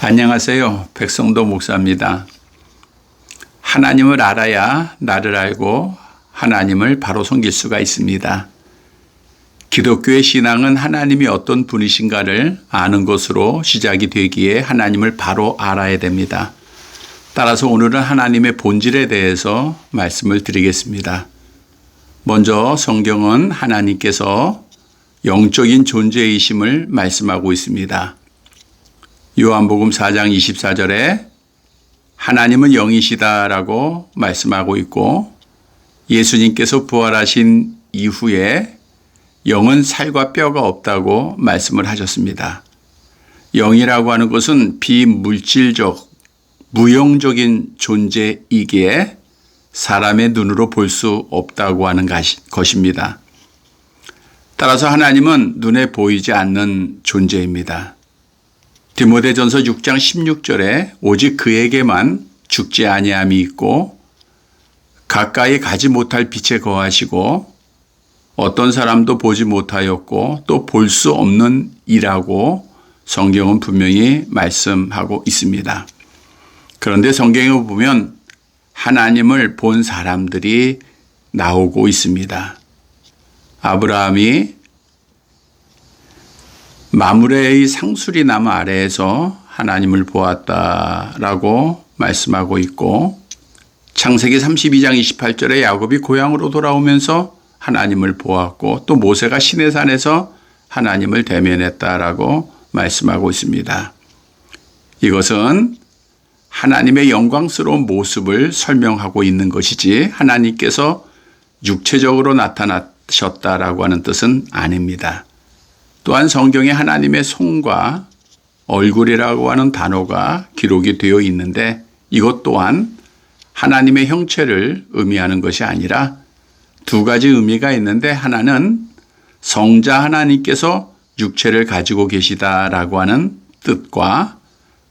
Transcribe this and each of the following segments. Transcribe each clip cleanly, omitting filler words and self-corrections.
안녕하세요. 백성도 목사입니다. 하나님을 알아야 나를 알고 하나님을 바로 섬길 수가 있습니다. 기독교의 신앙은 하나님이 어떤 분이신가를 아는 것으로 시작이 되기에 하나님을 바로 알아야 됩니다. 따라서 오늘은 하나님의 본질에 대해서 말씀을 드리겠습니다. 먼저 성경은 하나님께서 영적인 존재이심을 말씀하고 있습니다. 요한복음 4장 24절에 하나님은 영이시다라고 말씀하고 있고, 예수님께서 부활하신 이후에 영은 살과 뼈가 없다고 말씀을 하셨습니다. 영이라고 하는 것은 비물질적, 무형적인 존재이기에 사람의 눈으로 볼 수 없다고 하는 것입니다. 따라서 하나님은 눈에 보이지 않는 존재입니다. 디모데전서 6장 16절에 오직 그에게만 죽지 아니함이 있고 가까이 가지 못할 빛에 거하시고 어떤 사람도 보지 못하였고 또 볼 수 없는 이라고 성경은 분명히 말씀하고 있습니다. 그런데 성경에 보면 하나님을 본 사람들이 나오고 있습니다. 아브라함이 마므레의 상수리 나무 아래에서 하나님을 보았다라고 말씀하고 있고, 창세기 32장 28절에 야곱이 고향으로 돌아오면서 하나님을 보았고, 또 모세가 시내산에서 하나님을 대면했다라고 말씀하고 있습니다. 이것은 하나님의 영광스러운 모습을 설명하고 있는 것이지 하나님께서 육체적으로 나타나셨다라고 하는 뜻은 아닙니다. 또한 성경에 하나님의 손과 얼굴이라고 하는 단어가 기록이 되어 있는데 이것 또한 하나님의 형체를 의미하는 것이 아니라 두 가지 의미가 있는데, 하나는 성자 하나님께서 육체를 가지고 계시다라고 하는 뜻과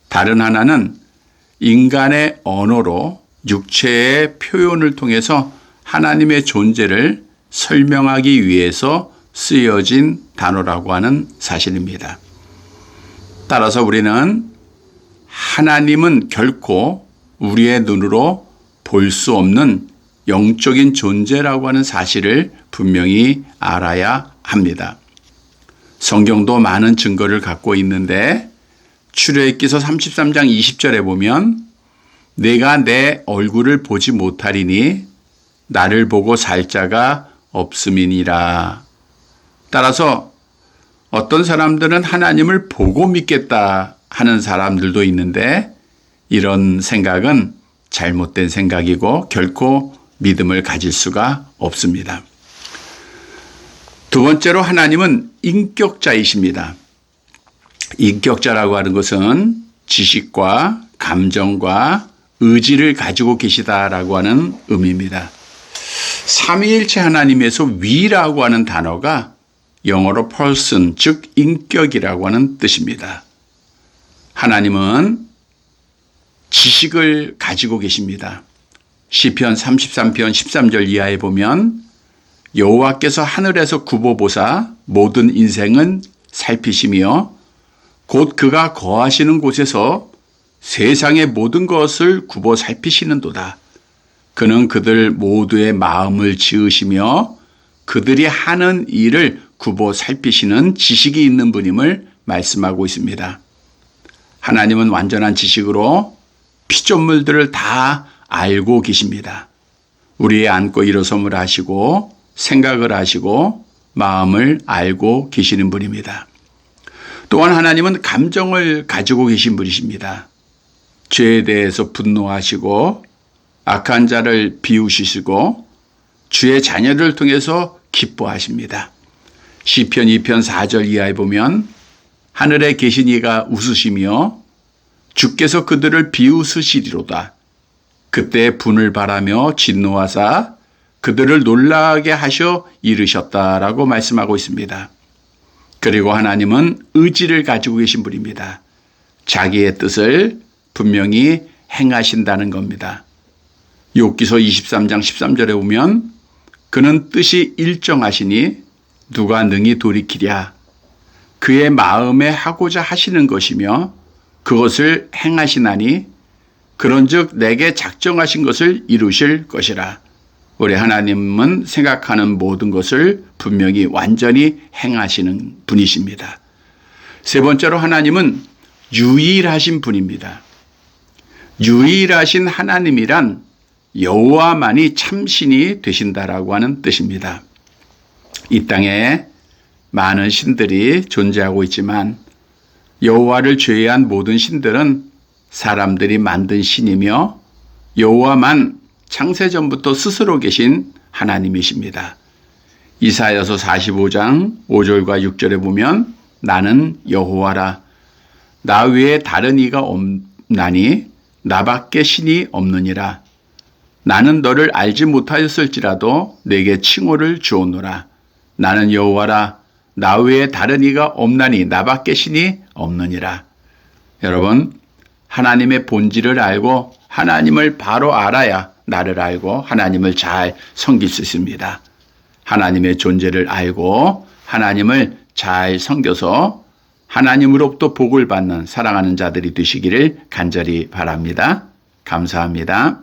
다른 하나는 인간의 언어로 육체의 표현을 통해서 하나님의 존재를 설명하기 위해서 쓰여진 단어라고 하는 사실입니다. 따라서 우리는 하나님은 결코 우리의 눈으로 볼 수 없는 영적인 존재라고 하는 사실을 분명히 알아야 합니다. 성경도 많은 증거를 갖고 있는데 출애굽기서 33장 20절에 보면 내가 내 얼굴을 보지 못하리니 나를 보고 살 자가 없음이니라. 따라서 어떤 사람들은 하나님을 보고 믿겠다 하는 사람들도 있는데 이런 생각은 잘못된 생각이고 결코 믿음을 가질 수가 없습니다. 두 번째로 하나님은 인격자이십니다. 인격자라고 하는 것은 지식과 감정과 의지를 가지고 계시다라고 하는 의미입니다. 삼위일체 하나님에서 위라고 하는 단어가 영어로 person, 즉 인격이라고 하는 뜻입니다. 하나님은 지식을 가지고 계십니다. 시편 33편 13절 이하에 보면 여호와께서 하늘에서 굽어보사 모든 인생은 살피시며 곧 그가 거하시는 곳에서 세상의 모든 것을 굽어 살피시는도다. 그는 그들 모두의 마음을 지으시며 그들이 하는 일을 굽어 살피시는 지식이 있는 분임을 말씀하고 있습니다. 하나님은 완전한 지식으로 피조물들을 다 알고 계십니다. 우리의 앉고 일어섬을 하시고 생각을 하시고 마음을 알고 계시는 분입니다. 또한 하나님은 감정을 가지고 계신 분이십니다. 죄에 대해서 분노하시고 악한 자를 비우시고 주의 자녀를 통해서 기뻐하십니다. 시편 2편 4절 이하에 보면 하늘에 계신 이가 웃으시며 주께서 그들을 비웃으시리로다. 그때 분을 바라며 진노하사 그들을 놀라게 하셔 이르셨다라고 말씀하고 있습니다. 그리고 하나님은 의지를 가지고 계신 분입니다. 자기의 뜻을 분명히 행하신다는 겁니다. 욥기서 23장 13절에 보면 그는 뜻이 일정하시니 누가 능히 돌이키랴. 그의 마음에 하고자 하시는 것이며 그것을 행하시나니 그런즉 내게 작정하신 것을 이루실 것이라. 우리 하나님은 생각하는 모든 것을 분명히 완전히 행하시는 분이십니다. 세 번째로 하나님은 유일하신 분입니다. 유일하신 하나님이란 여호와만이 참신이 되신다라고 하는 뜻입니다. 이 땅에 많은 신들이 존재하고 있지만 여호와를 제외한 모든 신들은 사람들이 만든 신이며 여호와만 창세전부터 스스로 계신 하나님이십니다. 이사야서 45장 5절과 6절에 보면 나는 여호와라. 나 외에 다른 이가 없나니 나밖에 신이 없느니라. 나는 너를 알지 못하였을지라도 내게 칭호를 주오노라. 나는 여호와라. 나 외에 다른 이가 없나니 나밖에 신이 없느니라. 여러분, 하나님의 본질을 알고 하나님을 바로 알아야 나를 알고 하나님을 잘 섬길 수 있습니다. 하나님의 존재를 알고 하나님을 잘 섬겨서 하나님으로부터 복을 받는 사랑하는 자들이 되시기를 간절히 바랍니다. 감사합니다.